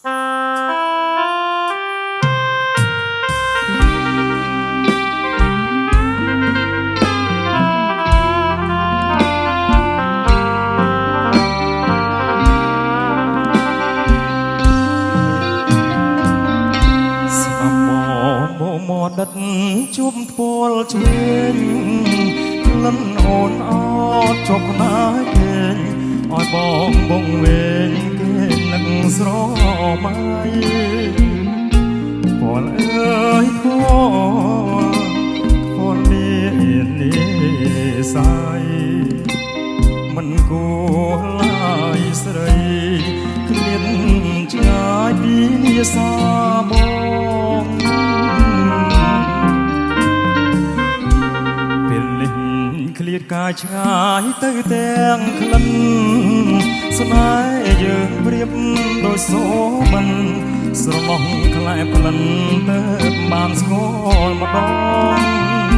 ដិតជួបពលឆ្វេងក្លិនអូនអត់ជប់ណាគេឲ្យបងបងវេងគេនឹងស្រមៃពលអើយពលមាននេះសាយមិនគួរឡាយស្រីគ្មានឆ្ងាយពីនេះសាបងឃ្លាតកាយឆ្ងាយទៅទាំងក្លិនស្នេហ៍យើងប្រៀបដូចសូមិនស្រឡំខ្លែផ្លិនទៅបានស្គាល់ម្ដង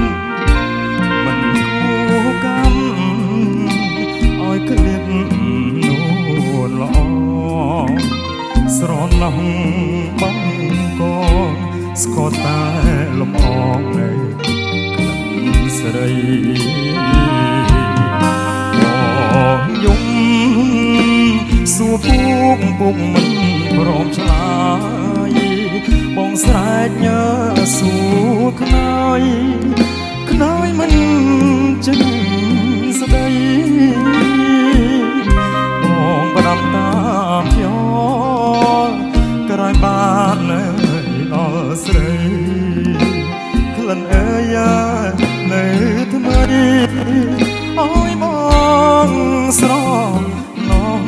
មិនគួរកម្មឲ្យឃ្លាតនួនល្អស្រណោះបងកស្គាល់តែលំអងនៅស្រីបងយំសួរពុកមិនព្រមឆ្លើយបងស្រែកញើសួរខ្នើយមិនចេញស្ដីបងផ្ដាំតាមយោក្រោយបាននៅដល់ស្រីក្លិនអើយនៅថ្មីអើយបងស្រណោះ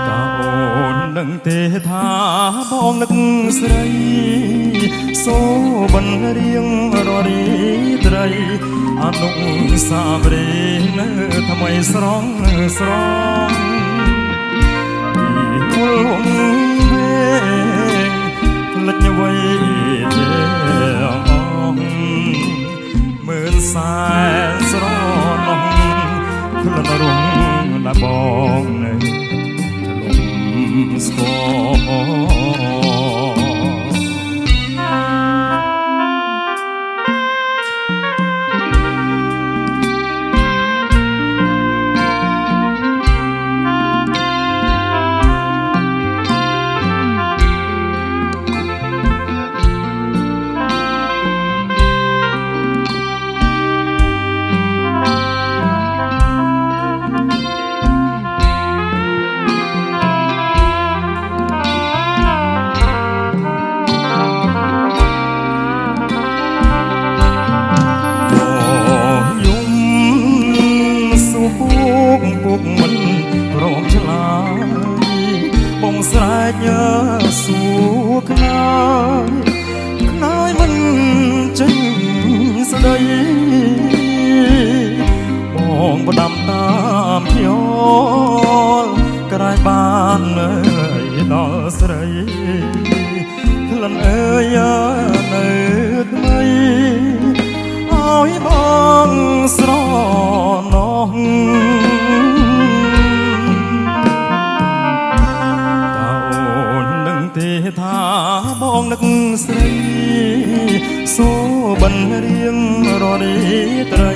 តើអូននឹងទេថាបងនឹកស្រីសូបិនរៀងររីត្រីអនុស្សាវរីយ៍នៅថ្មីស្រងពីគុំវេលិចអ្វីទេអងមើលសែនស្រណោះក្លិនរំដែលបងនៅថ្លុំស្គាល់ពុកមិនព្រមឆ្លើយបងស្រែកញើសួរខ្នើយមិនចេញស្ដីបងផ្ដាំតាមយោក្រោយបាននៅដល់ស្រីក្លិនអើយនៅថ្មីអើយបងស្រណោះថាបងនឹកស្រីសូបិនរៀងររីត្រី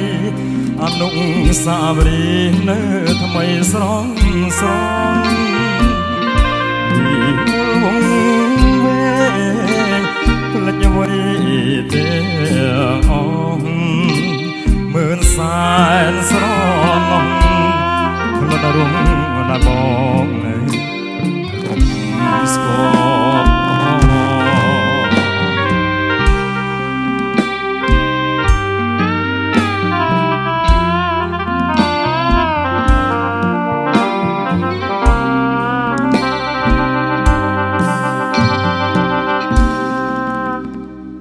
អនុស្សាវរីយ៍នៅថ្មីស្រងពីវងវេផ្លិចអ្វីទេអងមើលសែនស្រណោះក្លិនរំដែលបងនៅ